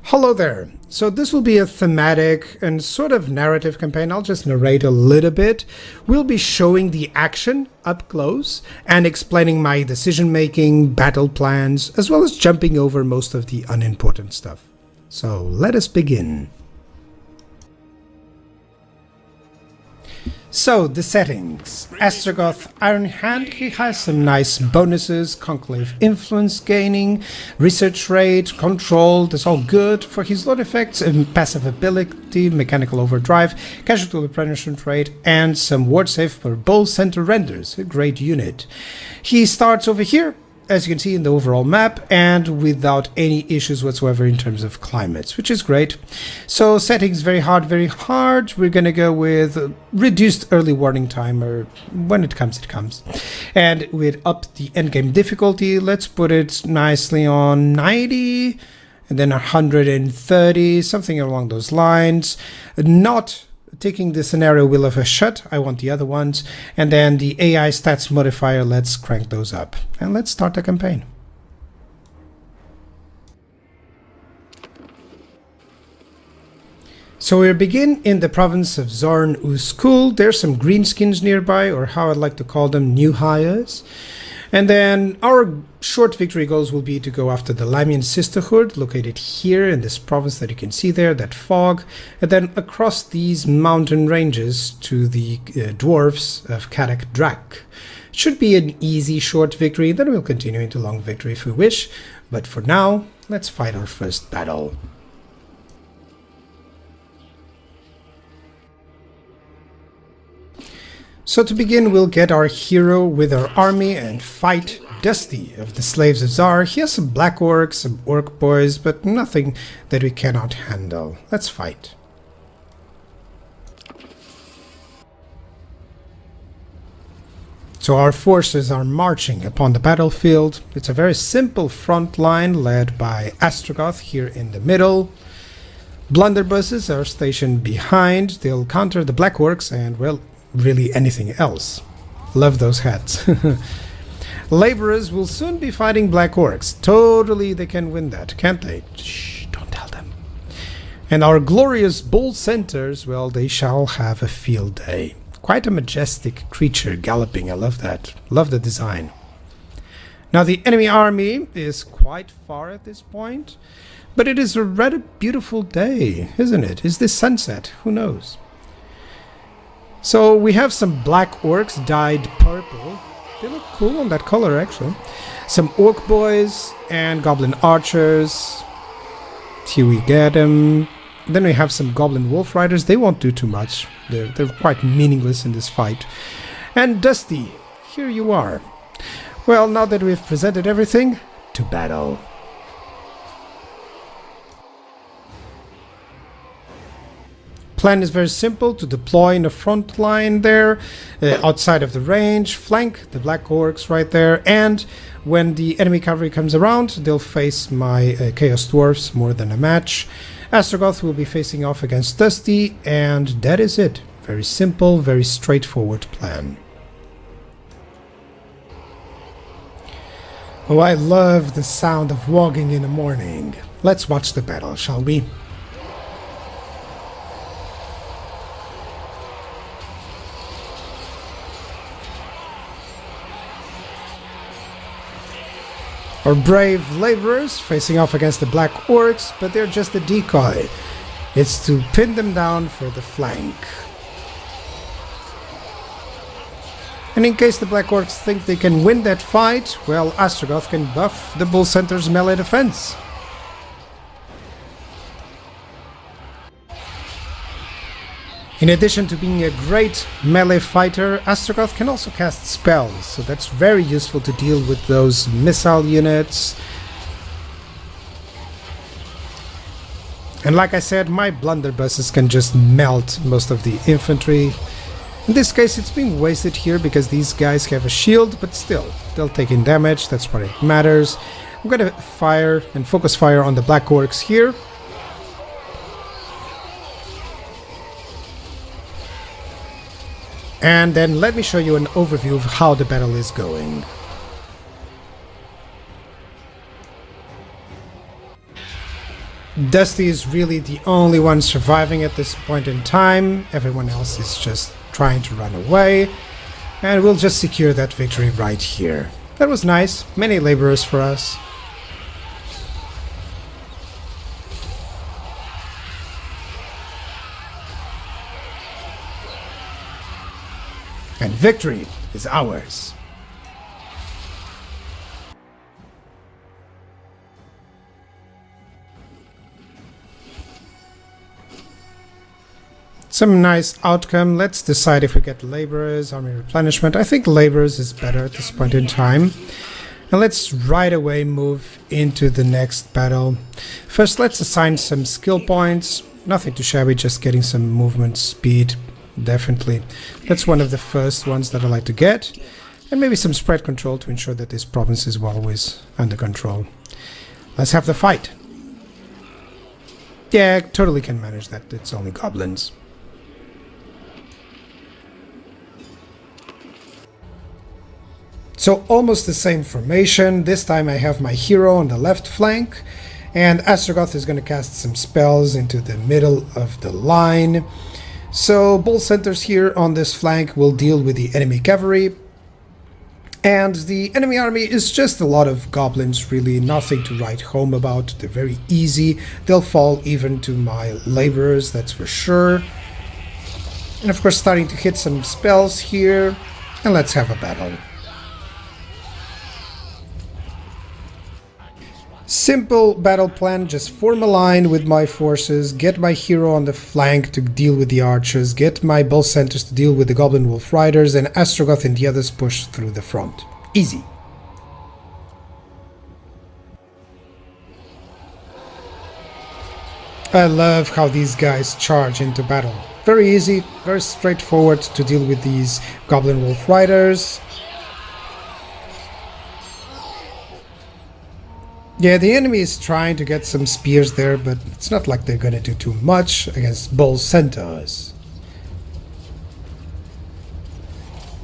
Hello there. So this will be a thematic and sort of narrative campaign. I'll just narrate a little bit. We'll be showing the action up close and explaining my decision-making, battle plans, as well as jumping over most of the unimportant stuff. So let us begin. So, the settings. Astragoth Ironhand, he has some nice bonuses, conclave influence gaining, research rate, control, that's all good for his load effects, and passive ability, mechanical overdrive, casualty replenishment rate, and some ward save per bowl center renders, a great unit. He starts over here, as you can see in the overall map, and without any issues whatsoever in terms of climates, which is great. So settings very hard. We're gonna go with reduced early warning timer. When it comes, it comes. And with up the endgame difficulty, let's put it nicely on 90, and then 130, something along those lines. Not taking the scenario wheel of a shut, I want the other ones, and then the AI stats modifier, let's crank those up. And let's start the campaign. So we begin in the province of Zorn Uskul. There's some greenskins nearby, or how I'd like to call them, new hires. And then our short victory goals will be to go after the Lamian Sisterhood, located here in this province that you can see there, that fog, and then across these mountain ranges to the dwarves of Kadak Drak. Should be an easy short victory, then we'll continue into long victory if we wish, but for now, let's fight our first battle. So to begin, we'll get our hero with our army and fight Dusty of the Slaves of Zar. He has some black orcs, some orc boys, but nothing that we cannot handle. Let's fight. So our forces are marching upon the battlefield. It's a very simple front line led by Astragoth here in the middle. Blunderbusses are stationed behind. They'll counter the black orcs and, well, really anything else. Love those hats. Laborers will soon be fighting black orcs. Totally they can win that, can't they? Shh, don't tell them. And our glorious bull centers, well, they shall have a field day. Quite a majestic creature galloping, I love that. Love the design. Now the enemy army is quite far at this point, but it is a rather beautiful day, isn't it? Is this sunset? Who knows? So we have some black orcs dyed purple. They look cool on that color, actually. Some orc boys and goblin archers. Here we get them. Then we have some goblin wolf riders. They won't do too much. They're quite meaningless in this fight. And Dusty, here you are. Well, now that we've presented everything, to battle. Plan is very simple: to deploy in the front line there, outside of the range, flank the black orcs right there, and when the enemy cavalry comes around, they'll face my chaos dwarfs more than a match. Astragoth will be facing off against Dusty, and that is it. Very simple, very straightforward plan. Oh, I love the sound of walking in the morning. Let's watch the battle, shall we? Our brave laborers facing off against the black orcs, but they're just a decoy. It's to pin them down for the flank. And in case the black orcs think they can win that fight, well, Astragoth can buff the bull center's melee defense. In addition to being a great melee fighter, Astragoth can also cast spells, so that's very useful to deal with those missile units. And like I said, my blunderbusses can just melt most of the infantry. In this case, it's being wasted here because these guys have a shield, but still, they'll take in damage, that's what it matters. I'm gonna fire and focus fire on the black orcs here. And then let me show you an overview of how the battle is going. Dusty is really the only one surviving at this point in time. Everyone else is just trying to run away. And we'll just secure that victory right here. That was nice. Many laborers for us. And victory is ours. Some nice outcome. Let's decide if we get laborers, army replenishment. I think laborers is better at this point in time. And let's right away move into the next battle. First, let's assign some skill points. Nothing too shabby, just getting some movement speed. Definitely. That's one of the first ones that I like to get. And maybe some spread control to ensure that this province is always under control. Let's have the fight. Yeah, totally can manage that. It's only goblins. So almost the same formation. This time I have my hero on the left flank, and Astragoth is going to cast some spells into the middle of the line. So bull centers here on this flank will deal with the enemy cavalry, and the enemy army is just a lot of goblins, really nothing to write home about. They're very easy. They'll fall even to my laborers, that's for sure. And of course starting to hit some spells here, and let's have a battle. Simple battle plan, just form a line with my forces, get my hero on the flank to deal with the archers, get my bull centers to deal with the goblin wolf riders, and Astragoth and the others push through the front. Easy. I love how these guys charge into battle. Very easy, very straightforward to deal with these goblin wolf riders. Yeah, the enemy is trying to get some spears there, but it's not like they're gonna do too much against bull centaurs.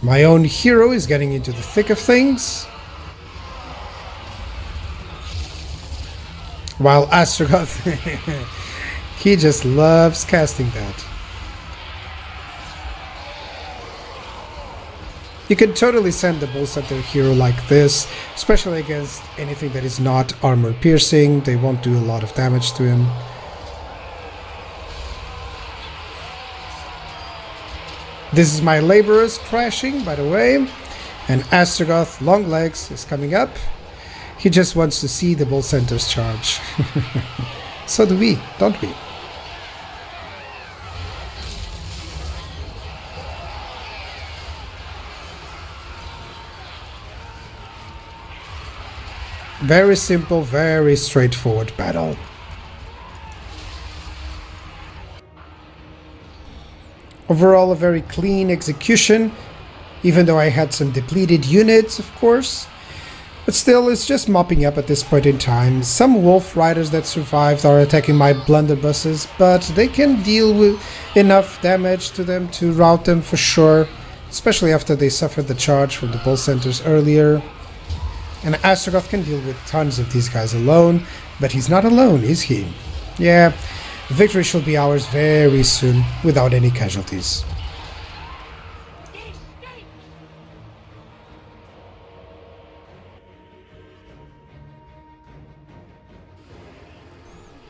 My own hero is getting into the thick of things, while Astragoth, he just loves casting that. You can totally send the bull centaur hero like this, especially against anything that is not armor piercing. They won't do a lot of damage to him. This is my laborers crashing, by the way, and Astragoth Longlegs is coming up. He just wants to see the bull centaurs charge. So do we, don't we? Very simple, very straightforward battle. Overall, a very clean execution, even though I had some depleted units, of course. But still, it's just mopping up at this point in time. Some wolf riders that survived are attacking my blunderbusses, but they can deal with enough damage to them to rout them for sure, especially after they suffered the charge from the bull centers earlier. And Astragoth can deal with tons of these guys alone, but he's not alone, is he? Yeah, victory shall be ours very soon, without any casualties.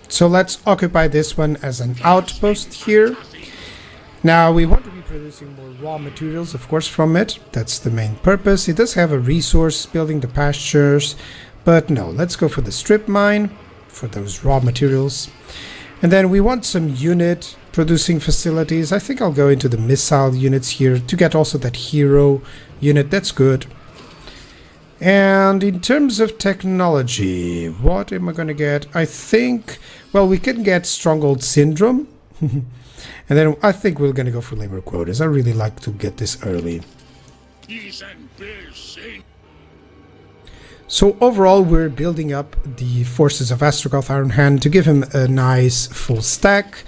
So let's occupy this one as an outpost here. Now we want to be producing more raw materials, of course, from it. That's the main purpose. It does have a resource, building the pastures, but no, let's go for the strip mine, for those raw materials. And then we want some unit producing facilities. I think I'll go into the missile units here to get also that hero unit. That's good. And in terms of technology, what am I going to get? I think, well, we can get Stronghold Syndrome. And then I think we're going to go for labor quotas. I really like to get this early. So overall, we're building up the forces of Astragoth Ironhand to give him a nice full stack.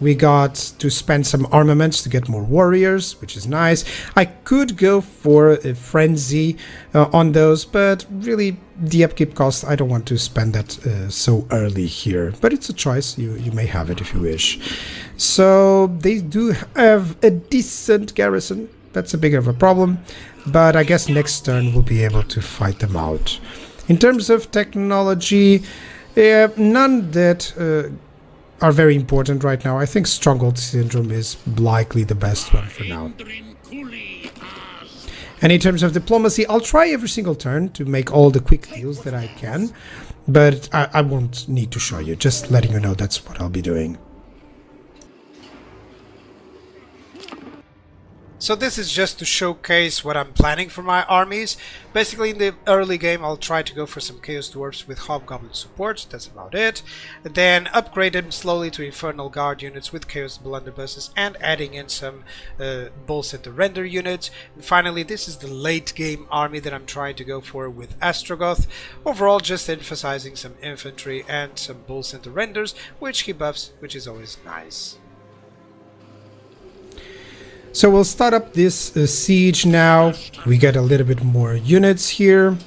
We got to spend some armaments to get more warriors, which is nice. I could go for a frenzy on those, but really the upkeep cost, I don't want to spend that so early here. But it's a choice, you may have it if you wish. So they do have a decent garrison. That's a bit of a problem, but I guess next turn we'll be able to fight them out. In terms of technology, none that are very important right now. I think Stronghold Syndrome is likely the best one for now. And in terms of diplomacy, I'll try every single turn to make all the quick deals that I can, but I won't need to show you, just letting you know that's what I'll be doing. So this is just to showcase what I'm planning for my armies. Basically in the early game I'll try to go for some Chaos Dwarfs with Hobgoblin support, that's about it. And then upgrade them slowly to Infernal Guard units with Chaos Blunderbusses and adding in some Bull Center Render units. And finally this is the late game army that I'm trying to go for with Astragoth. Overall just emphasizing some infantry and some Bull Center Renders, which he buffs, which is always nice. So we'll start up this siege now. We get a little bit more units here.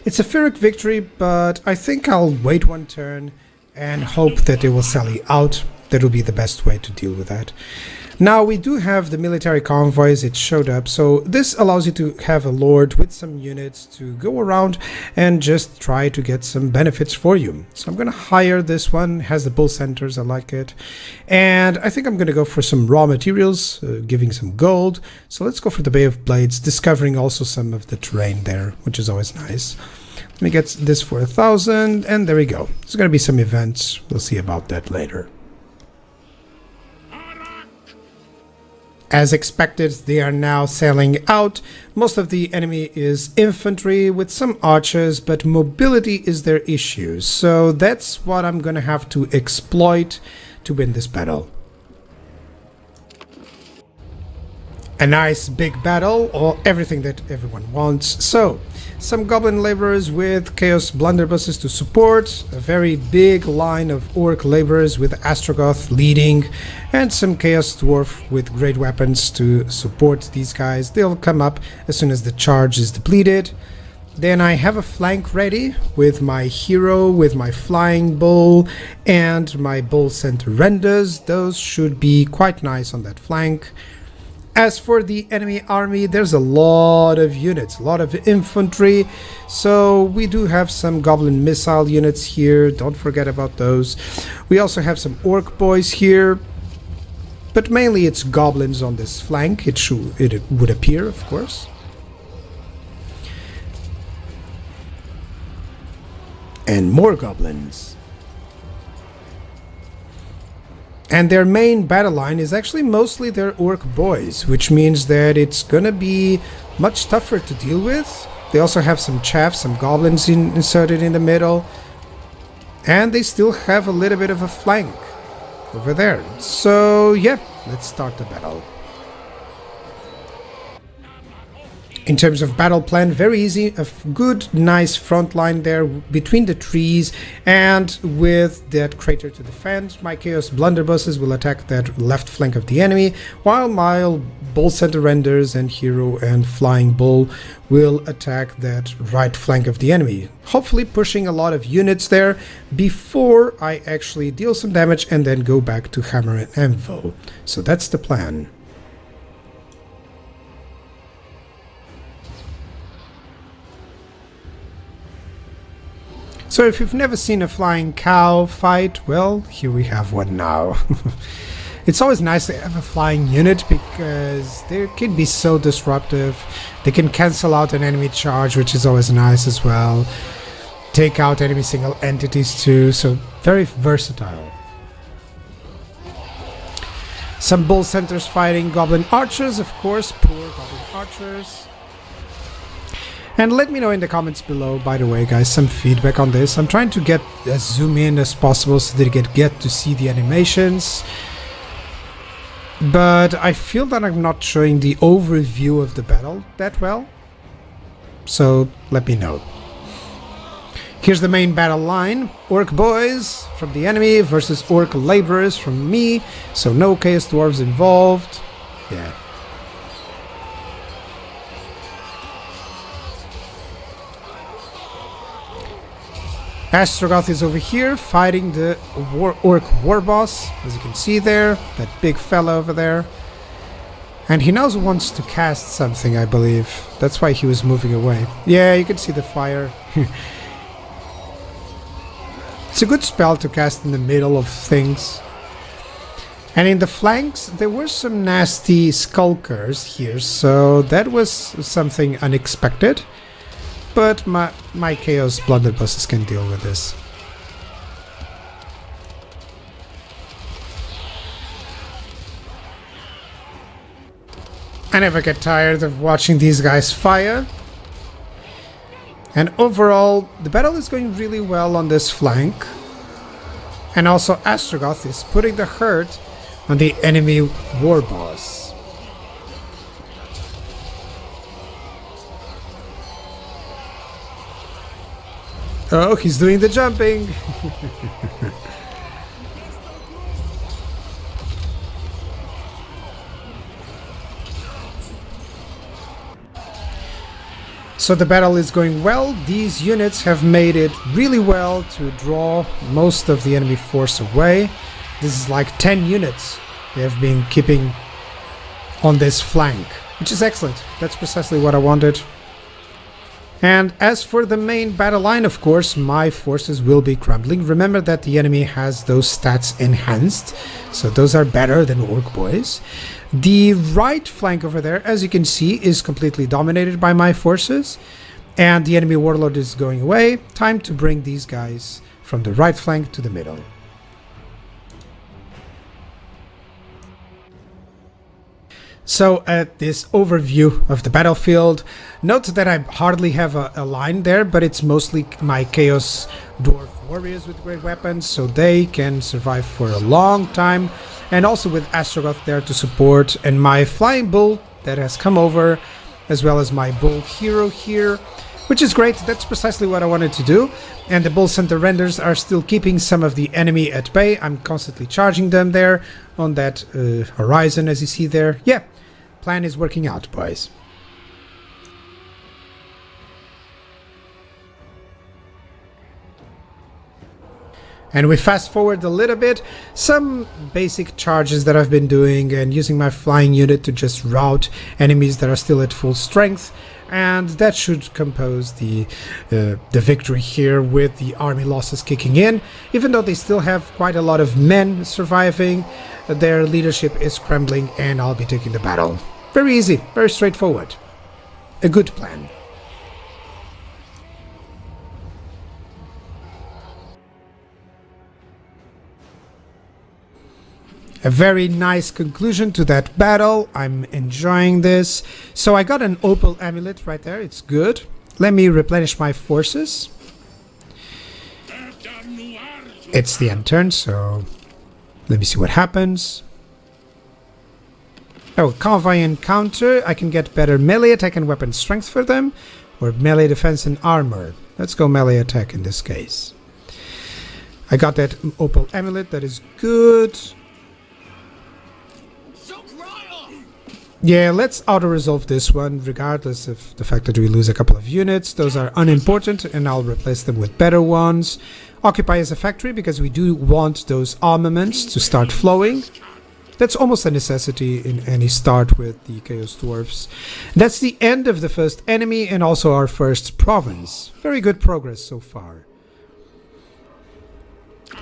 It's a Pyrrhic victory, but I think I'll wait one turn and hope that they will sally out. That will be the best way to deal with that. Now we do have the military convoys, it showed up, so this allows you to have a lord with some units to go around and just try to get some benefits for you. So I'm gonna hire this one, has the bull centers, I like it. And I think I'm gonna go for some raw materials, giving some gold. So let's go for the Bay of Blades, discovering also some of the terrain there, which is always nice. Let me get this for 1,000, and there we go. There's gonna be some events, we'll see about that later. As expected, they are now sailing out. Most of the enemy is infantry with some archers, but mobility is their issue. So that's what I'm gonna have to exploit to win this battle. A nice big battle, or everything that everyone wants. So, some goblin laborers with chaos blunderbusses to support, a very big line of orc laborers with Astragoth leading, and some chaos dwarf with great weapons to support these guys. They'll come up as soon as the charge is depleted. Then I have a flank ready with my hero, with my flying bull, and my bull center renders. Those should be quite nice on that flank. As for the enemy army, there's a lot of units, a lot of infantry, so we do have some goblin missile units here, don't forget about those. We also have some orc boys here, but mainly it's goblins on this flank, it would appear, of course. And more goblins. And their main battle line is actually mostly their orc boys, which means that it's gonna be much tougher to deal with. They also have some chaff, some goblins inserted in the middle. And they still have a little bit of a flank over there. So yeah, let's start the battle. In terms of battle plan, very easy, a good, nice front line there between the trees and with that crater to defend. My Chaos Blunderbusses will attack that left flank of the enemy, while my Bull Center Renders and Hero and Flying Bull will attack that right flank of the enemy. Hopefully pushing a lot of units there before I actually deal some damage and then go back to Hammer and Anvil. So that's the plan. So if you've never seen a flying cow fight, well, here we have one now. It's always nice to have a flying unit because they can be so disruptive. They can cancel out an enemy charge, which is always nice as well. Take out enemy single entities too, so very versatile. Some bull centers fighting goblin archers, of course, poor goblin archers. And let me know in the comments below, by the way, guys, some feedback on this. I'm trying to get as zoom in as possible so that you get to see the animations. But I feel that I'm not showing the overview of the battle that well. So let me know. Here's the main battle line. Orc boys from the enemy versus orc laborers from me. So no chaos dwarves involved. Yeah. Astragoth is over here fighting the orc war boss, as you can see there, that big fella over there. And he now wants to cast something, I believe. That's why he was moving away. Yeah, you can see the fire. It's a good spell to cast in the middle of things. And in the flanks, there were some nasty skulkers here, so that was something unexpected. But my Chaos Blunderbusses can deal with this. I never get tired of watching these guys fire. And overall, the battle is going really well on this flank. And also Astragoth is putting the hurt on the enemy war boss. Oh, he's doing the jumping! So the battle is going well. These units have made it really well to draw most of the enemy force away. This is like 10 units they have been keeping on this flank, which is excellent. That's precisely what I wanted. And as for the main battle line, of course, my forces will be crumbling. Remember that the enemy has those stats enhanced, so those are better than Orc Boys. The right flank over there, as you can see, is completely dominated by my forces, and the enemy Warlord is going away. Time to bring these guys from the right flank to the middle. So at this overview of the battlefield, note that I hardly have a line there, but it's mostly my Chaos Dwarf warriors with great weapons, so they can survive for a long time, and also with Astragoth there to support, and my Flying Bull that has come over, as well as my Bull Hero here, which is great. That's precisely what I wanted to do. And the Bull Center renders are still keeping some of the enemy at bay. I'm constantly charging them there on that horizon, as you see there. Yeah, plan is working out, boys. And we fast forward a little bit, some basic charges that I've been doing and using my flying unit to just rout enemies that are still at full strength, and that should compose the victory here with the army losses kicking in. Even though they still have quite a lot of men surviving, their leadership is crumbling and I'll be taking the battle. Very easy, very straightforward. A good plan. A very nice conclusion to that battle. I'm enjoying this. So I got an opal amulet right there. It's good. Let me replenish my forces. It's the end turn, so let me see what happens. Oh, convoy encounter. I can get better melee attack and weapon strength for them, or melee defense and armor. Let's go melee attack in this case. I got that opal amulet. That is good. Yeah, let's auto-resolve this one, regardless of the fact that we lose a couple of units. Those are unimportant, and I'll replace them with better ones. Occupy as a factory, because we do want those armaments to start flowing. That's almost a necessity in any start with the Chaos Dwarfs. That's the end of the first enemy, and also our first province. Very good progress so far.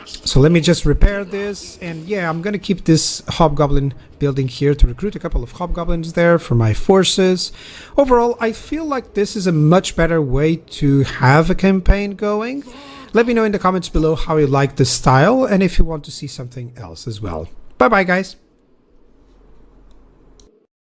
So let me just repair this, and yeah, I'm gonna keep this hobgoblin building here to recruit a couple of hobgoblins there for my forces. Overall, I feel like this is a much better way to have a campaign going. Let me know in the comments below how you like the style and if you want to see something else as well. Bye bye, guys.